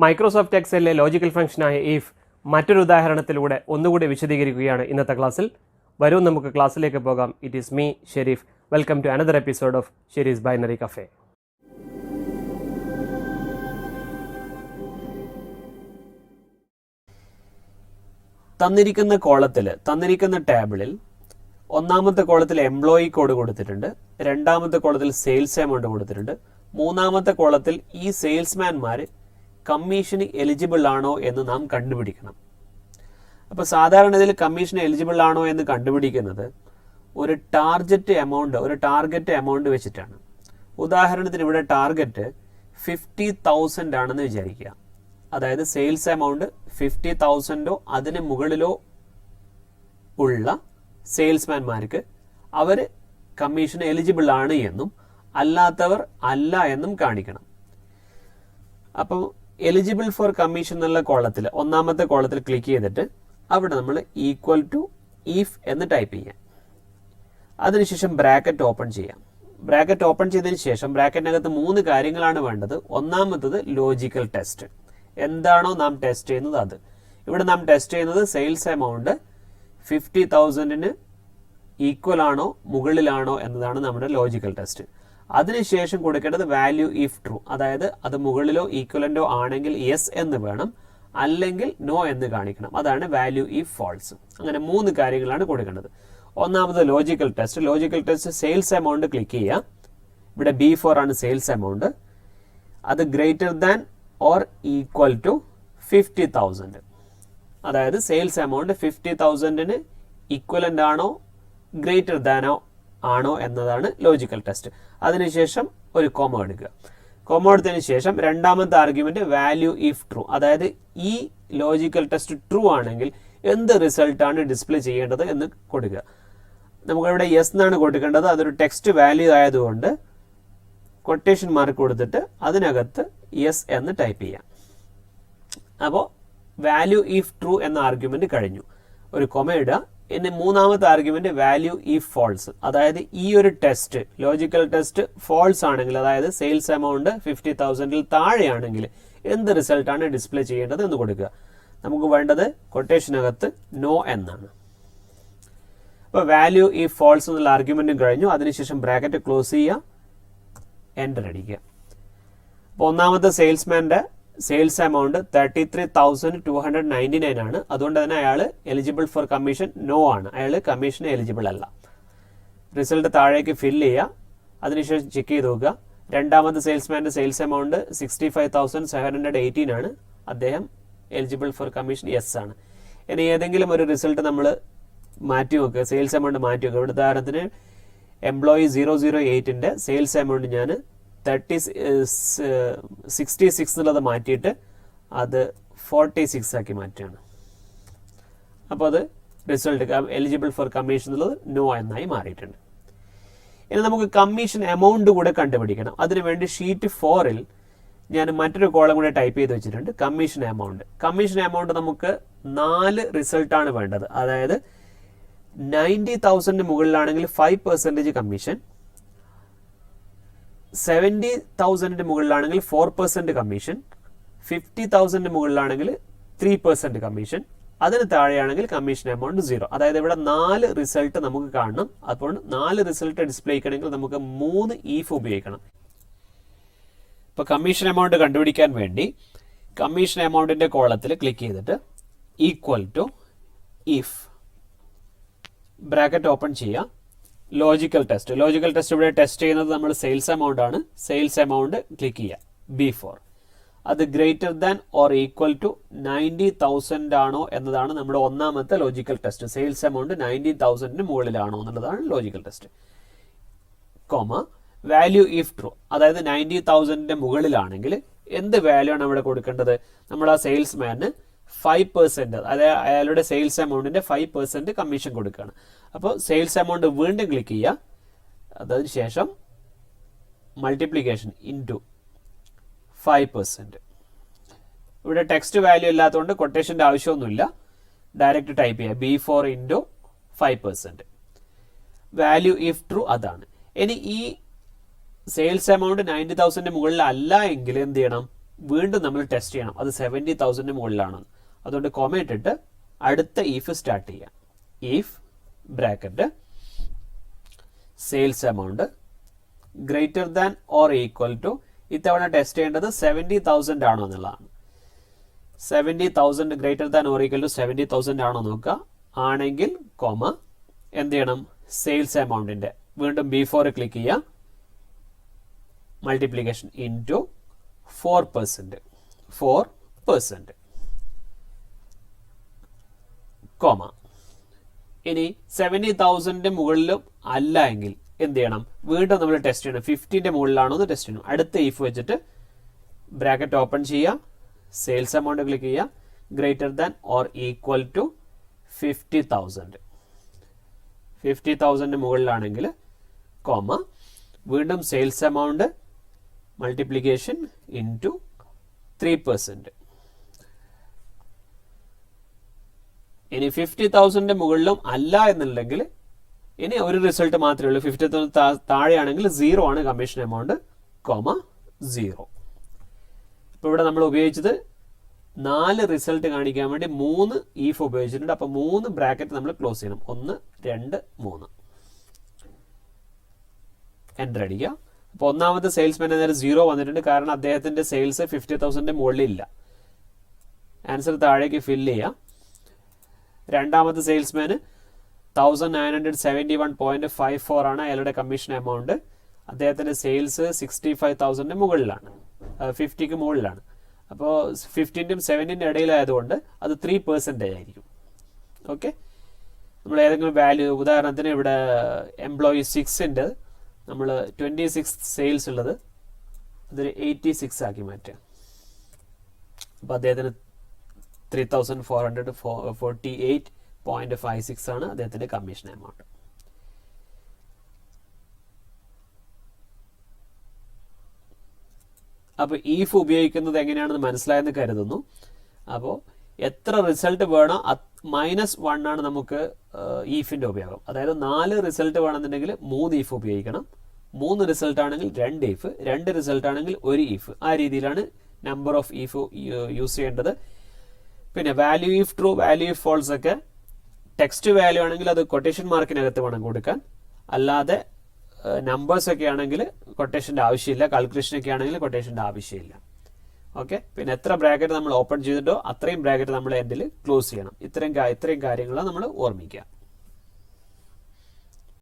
Microsoft എക്സലിലെ logical ഫംഗ്ഷനായ if മറ്റൊരു ഉദാഹരണത്തിലൂടെ ഒന്നുകൂടി വിശദീകരിക്കുകയാണ് ഇന്നത്തെ ക്ലാസ്സിൽ. വരൂ നമുക്ക് ക്ലാസ്സിലേക്ക് പോകാം. It is me Sherif. Welcome to another episode of Sheri's binary cafe. തന്നിരിക്കുന്ന ടേബിളിൽ ഒന്നാമത്തെ കോളത്തിൽ എംപ്ലോയി കോഡ് കൊടുത്തിട്ടുണ്ട്, രണ്ടാമത്തെ കോളത്തിൽ സെയിൽസ് എമൗണ്ട് കൊടുത്തിട്ടുണ്ട്, മൂന്നാമത്തെ കോളത്തിൽ ഈ സെയിൽസ്മാൻമാർ കമ്മീഷന് എലിജിബിൾ ആണോ എന്ന് നാം കണ്ടുപിടിക്കണം. അപ്പോൾ സാധാരണ ഇതിൽ കമ്മീഷന് എലിജിബിൾ ആണോ എന്ന് കണ്ടുപിടിക്കുന്നത് ഒരു ടാർഗറ്റ് എമൗണ്ട് വെച്ചിട്ടാണ്. ഉദാഹരണത്തിന് ഇവിടെ ടാർഗറ്റ് 50,000 ആണെന്ന് വിചാരിക്കുക. അതായത് സെയിൽസ് എമൗണ്ട് 50,000 അതിന് മുകളിലോ ഉള്ള സെയിൽസ്മാൻമാർക്ക് അവർ കമ്മീഷന് എലിജിബിൾ ആണ് എന്നും അല്ലാത്തവർ അല്ല എന്നും കാണിക്കണം. അപ്പോൾ എലിജിബിൾ ഫോർ കമ്മീഷൻ എന്നുള്ള കോളത്തിൽ ഒന്നാമത്തെ കോളത്തിൽ ക്ലിക്ക് ചെയ്തിട്ട് അവിടെ നമ്മൾ ഈക്വൽ ടു ഇഫ് എന്ന് ടൈപ്പ് ചെയ്യാം. അതിനുശേഷം ബ്രാക്കറ്റ് ഓപ്പൺ ചെയ്യാം. ബ്രാക്കറ്റ് ഓപ്പൺ ചെയ്തതിന് ശേഷം ബ്രാക്കറ്റിനകത്ത് 3 കാര്യങ്ങളാണ് വേണ്ടത്. ഒന്നാമത്തത് ലോജിക്കൽ ടെസ്റ്റ്. എന്താണോ നാം ടെസ്റ്റ് ചെയ്യുന്നത് അത്. ഇവിടെ നാം ടെസ്റ്റ് ചെയ്യുന്നത് സെയിൽസ് എമൗണ്ട് 50,000 ഈക്വൽ ആണോ മുകളിലാണോ എന്നതാണ് നമ്മുടെ ലോജിക്കൽ ടെസ്റ്റ്. അതിനുശേഷം കൊടുക്കേണ്ടത് വാല്യൂ ഇഫ് ട്രൂ, അതായത് അത് മുകളിലോ ഈക്വലന്റോ ആണെങ്കിൽ യെസ് എന്ന് വേണം, അല്ലെങ്കിൽ നോ എന്ന് കാണിക്കണം. അതാണ് വാല്യൂ ഇഫ് ഫാൾസ്. അങ്ങനെ 3 കാര്യങ്ങളാണ് കൊടുക്കേണ്ടത്. ഒന്നാമത് logical test sales amount click ചെയ്യുക. ഇവിടെ B4 ആണ് സെയിൽസ് എമൗണ്ട്. അത് greater than or equal to 50,000. അതായത് സെയിൽസ് എമൗണ്ട് 50,000 ഈക്വലന്റ് ആണോ ഗ്രേറ്റർ ദാനോ ആണോ എന്നതാണ് ലോജിക്കൽ ടെസ്റ്റ്. അതിനുശേഷം ഒരു കോമ എടുക്കുക. കോമ എടുത്തതിന് ശേഷം രണ്ടാമത്തെ ആർഗ്യുമെന്റ് വാല്യൂ ഇഫ് ട്രൂ, അതായത് ഈ ലോജിക്കൽ ടെസ്റ്റ് ട്രൂ ആണെങ്കിൽ എന്ത് റിസൾട്ടാണ് ഡിസ്പ്ലേ ചെയ്യേണ്ടത് എന്ന് കൊടുക്കുക. നമുക്കിവിടെ യെസ് എന്നാണ് കൊടുക്കേണ്ടത്. അതൊരു ടെക്സ്റ്റ് വാല്യൂ ആയതുകൊണ്ട് കൊട്ടേഷൻ മാർക്ക് കൊടുത്തിട്ട് അതിനകത്ത് യെസ് എന്ന് ടൈപ്പ് ചെയ്യാം. അപ്പോൾ വാല്യൂ ഇഫ് ട്രൂ എന്ന ആർഗ്യുമെന്റ് കഴിഞ്ഞു. ഒരു കൊമ ഇടുക. ഇനി മൂന്നാമത്തെ ആർഗ്യുമെന്റ് വാല്യൂ ഇഫ് ഫോൾസ്, അതായത് ഈ ഒരു ടെസ്റ്റ് ലോജിക്കൽ ടെസ്റ്റ് ഫോൾസ് ആണെങ്കിൽ, അതായത് സെയിൽസ് എമൗണ്ട് 50,000 താഴെയാണെങ്കിൽ എന്ത് റിസൾട്ടാണ് ഡിസ്പ്ലേ ചെയ്യേണ്ടത് എന്ന് കൊടുക്കുക. നമുക്ക് വേണ്ടത് കൊട്ടേഷനകത്ത് നോ എന്നാണ്. അപ്പോൾ വാല്യൂ ഇഫ് ഫോൾസ് എന്നുള്ള ആർഗ്യുമെന്റും കഴിഞ്ഞു. അതിനുശേഷം ബ്രാക്കറ്റ് ക്ലോസ് ചെയ്യുക, എൻ്റർ അടിക്കുക. അപ്പോൾ ഒന്നാമത്തെ സെയിൽസ്മാൻ്റെ സെയിൽസ് എമൗണ്ട് 33,299 ആണ്. അതുകൊണ്ട് തന്നെ അയാൾ എലിജിബിൾ ഫോർ കമ്മീഷൻ നോ ആണ്. അയാൾ കമ്മീഷന് എലിജിബിൾ അല്ല. റിസൾട്ട് താഴേക്ക് ഫില്ല് ചെയ്യുക. അതിനുശേഷം ചെക്ക് ചെയ്ത് നോക്കുക. രണ്ടാമത്തെ സെയിൽസ്മാൻ്റെ സെയിൽസ് എമൗണ്ട് 65,718 ആണ്. അദ്ദേഹം എലിജിബിൾ ഫോർ കമ്മീഷൻ യെസ് ആണ്. ഇനി ഏതെങ്കിലും ഒരു റിസൾട്ട് നമ്മൾ മാറ്റി നോക്കുക, സെയിൽസ് എമൗണ്ട് മാറ്റി നോക്കുക. ഇവിടെ ഉദാഹരണത്തിന് എംപ്ലോയി 008ൻ്റെ സെയിൽസ് എമൗണ്ട് ഞാൻ 66 എന്നുള്ളത് മാറ്റിയിട്ട് അത് 46 ആക്കി മാറ്റുകയാണ്. അപ്പോൾ അത് റിസൾട്ട് എലിജിബിൾ ഫോർ കമ്മീഷൻ എന്നുള്ളത് നോ എന്നായി മാറിയിട്ടുണ്ട്. ഇനി നമുക്ക് കമ്മീഷൻ എമൗണ്ട് കൂടെ കണ്ടുപിടിക്കണം. അതിനുവേണ്ടി ഷീറ്റ് 4ൽ ഞാൻ മറ്റൊരു കോളം കൂടെ ടൈപ്പ് ചെയ്ത് വെച്ചിട്ടുണ്ട്, കമ്മീഷൻ എമൗണ്ട് നമുക്ക് 4 റിസൾട്ടാണ് വേണ്ടത്. അതായത് 90,000 മുകളിലാണെങ്കിൽ 5% കമ്മീഷൻ, 70,000 മുകളിലാണെങ്കിൽ 4% കമ്മീഷൻ, 50,000 മുകളിലാണെങ്കിൽ 3% കമ്മീഷൻ, അതിന് താഴെയാണെങ്കിൽ കമ്മീഷൻ എമൗണ്ട് 0. അതായത് ഇവിടെ 4 റിസൾട്ട് നമുക്ക് കാണണം. അപ്പോൾ 4 റിസൾട്ട് ഡിസ്പ്ലേ ചെയ്യണമെങ്കിൽ നമുക്ക് 3 ഈഫ് ഉപയോഗിക്കണം. ഇപ്പോൾ കമ്മീഷൻ എമൗണ്ട് കണ്ടുപിടിക്കാൻ വേണ്ടി കമ്മീഷൻ എമൗണ്ടിൻ്റെ കോളത്തിൽ ക്ലിക്ക് ചെയ്തിട്ട് equal to if bracket open ചെയ്യുക. ലോജിക്കൽ ടെസ്റ്റ് ഇവിടെ ടെസ്റ്റ് ചെയ്യുന്നത് നമ്മൾ സെയിൽസ് എമൗണ്ട് ആണ്. സെയിൽസ് എമൗണ്ട് ക്ലിക്ക് ചെയ്യുക. B4 അത് greater than or equal to 90,000 ആണോ എന്നതാണ് നമ്മുടെ ഒന്നാമത്തെ ലോജിക്കൽ ടെസ്റ്റ്. സെയിൽസ് എമൗണ്ട് 90,000 മുകളിലാണോ എന്നുള്ളതാണ് logical test. Comma value if true, അതായത് 90,000 മുകളിലാണെങ്കിൽ എന്ത് വാല്യൂ ആണ് അവിടെ കൊടുക്കേണ്ടത്? നമ്മൾ ആ സെയിൽസ്മാന് 5%, അതായത് അയാളുടെ സെയിൽസ് എമൗണ്ടിന്റെ 5% കമ്മീഷൻ കൊടുക്കുകയാണ്. അപ്പോൾ സെയിൽസ് എമൗണ്ട് വീണ്ടും ക്ലിക്ക് ചെയ്യുക. അതിനുശേഷം മൾട്ടിപ്ലിക്കേഷൻ ഇൻറ്റു 5%. ഇവിടെ ടെക്സ്റ്റ് വാല്യൂ ഇല്ലാത്തതുകൊണ്ട് കൊട്ടേഷൻ്റെ ആവശ്യമൊന്നുമില്ല. ഡയറക്റ്റ് ടൈപ്പ് ചെയ്യുക B4 into 5%. Value if true അതാണ്. ഇനി ഈ സെയിൽസ് എമൗണ്ട് 90,000 മുകളിൽ അല്ല എങ്കിൽ എന്ത് ചെയ്യണം? വീണ്ടും നമ്മൾ ടെസ്റ്റ് ചെയ്യണം അത് 70,000 മുകളിലാണെന്ന്. അതുകൊണ്ട് കൊമ ഇട്ടിട്ട് അടുത്ത ഈഫ് സ്റ്റാർട്ട് ചെയ്യാം. If bracket sales amount greater than or equal to, ഇത്തവണ ടെസ്റ്റ് ചെയ്യേണ്ടത് 70,000 ആണോ എന്നുള്ളതാണ്. 70,000 greater than or equal to 70,000 ആണോ നോക്കുക. ആണെങ്കിൽ കൊമ എന്ത് ചെയ്യണം, സെയിൽസ് എമൗണ്ടിന്റെ വീണ്ടും B4 ക്ലിക്ക് ചെയ്യുക, മൾട്ടിപ്ലിക്കേഷൻ ഇൻറ്റു 4%, കോമ. ഇനി 70,000 മുകളിലും അല്ല എങ്കിൽ എന്ത് ചെയ്യണം, വീണ്ടും നമ്മൾ ടെസ്റ്റ് ചെയ്യണം 50ന്റെ മുകളിലാണോ എന്ന് ടെസ്റ്റ് ചെയ്യണം. അടുത്ത ഇഫ് വെച്ചിട്ട് ബ്രാക്കറ്റ് ഓപ്പൺ ചെയ്യുക, സെയിൽസ് എമൗണ്ട് ക്ലിക്ക് ചെയ്യുക, greater than or equal to 50,000. 50,000 മുകളിലാണെങ്കിൽ കോമ, വീണ്ടും സെയിൽസ് എമൗണ്ട് മൾട്ടിപ്ലിക്കേഷൻ ഇൻറ്റു 3%. ഇനി 50,000 മുകളിലും അല്ല എന്നുണ്ടെങ്കിൽ ഇനി ഒരു റിസൾട്ട് മാത്രമേ ഉള്ളൂ. 50,000 താഴെയാണെങ്കിൽ 0 ആണ് കമ്മീഷൻ എമൗണ്ട്, കോമ 0. ഇപ്പോൾ ഇവിടെ നമ്മൾ ഉപയോഗിച്ചത് 4 റിസൾട്ട് കാണിക്കാൻ വേണ്ടി 3 ഈഫ് ഉപയോഗിച്ചിട്ടുണ്ട്. അപ്പോൾ 3 ബ്രാക്കറ്റ് നമ്മൾ ക്ലോസ് ചെയ്യണം. 1, 2, 3. എൻ്റർ അടിക്കുക. അപ്പോൾ ഒന്നാമത്തെ സെയിൽസ്മാൻ നേരെ 0 വന്നിട്ടുണ്ട്, കാരണം അദ്ദേഹത്തിന്റെ സെയിൽസ് 50,000 മുകളിലില്ല. ആൻസർ താഴേക്ക് ഫില്ല് ചെയ്യാം. രണ്ടാമത്തെ സെയിൽസ്മാന് 1971.54 ആണ് അയാളുടെ കമ്മീഷൻ എമൗണ്ട്. അദ്ദേഹത്തിന്റെ സെയിൽസ് 65,000 മുകളിലാണ്, 50ക്ക് മുകളിലാണ്. അപ്പോൾ 50ന്റെയും 70ന്റെ ഇടയിലായതുകൊണ്ട് അത് 3% ആയിരിക്കും. ഓക്കെ, നമ്മൾ ഏതെങ്കിലും വാല്യൂ, ഉദാഹരണത്തിന് ഇവിടെ എംപ്ലോയി 6ന്റെ നമ്മൾ 26 സെയിൽസ് ഉള്ളത് അതൊരു 86 ആക്കി മാറ്റുക. അപ്പോൾ അദ്ദേഹത്തിന് 3,448.56 ആണ് അദ്ദേഹത്തിന്റെ കമ്മീഷൻ എമൗണ്ട്. അപ്പോൾ ഈഫ് ഉപയോഗിക്കുന്നത് എങ്ങനെയാണെന്ന് മനസ്സിലായെന്ന് കരുതുന്നു. അപ്പോൾ എത്ര റിസൾട്ട് വേണോ -1 ആണ് നമുക്ക് ഈഫിന്റെ ഉപയോഗം. അതായത് 4 റിസൾട്ട് വേണമെന്നുണ്ടെങ്കിൽ 3 ഈഫ് ഉപയോഗിക്കണം, 3 റിസൾട്ട് ആണെങ്കിൽ 2 ഈഫ്, 2 റിസൾട്ട് ആണെങ്കിൽ 1 ഈഫ്. ആ രീതിയിലാണ് നമ്പർ ഓഫ് ഈഫ് യൂസ് ചെയ്യേണ്ടത്. പിന്നെ value if true, value if false ഒക്കെ ടെക്സ്റ്റ് വാല്യൂ ആണെങ്കിൽ അത് കൊട്ടേഷൻ മാർക്കിനകത്ത് വേണം കൊടുക്കാൻ. അല്ലാതെ നമ്പേഴ്സ് ഒക്കെ ആണെങ്കിൽ കൊട്ടേഷന്റെ ആവശ്യമില്ല, കാൽക്കുലേഷൻ ഒക്കെ ആണെങ്കിൽ കൊട്ടേഷന്റെ ആവശ്യമില്ല. ഓക്കെ, പിന്നെ എത്ര ബ്രാക്കറ്റ് നമ്മൾ ഓപ്പൺ ചെയ്തിട്ടോ അത്രയും ബ്രാക്കറ്റ് നമ്മൾ എൻഡിൽ ക്ലോസ് ചെയ്യണം. ഇത്രയും കാര്യങ്ങളാണ് നമ്മൾ ഓർമ്മിക്കുക.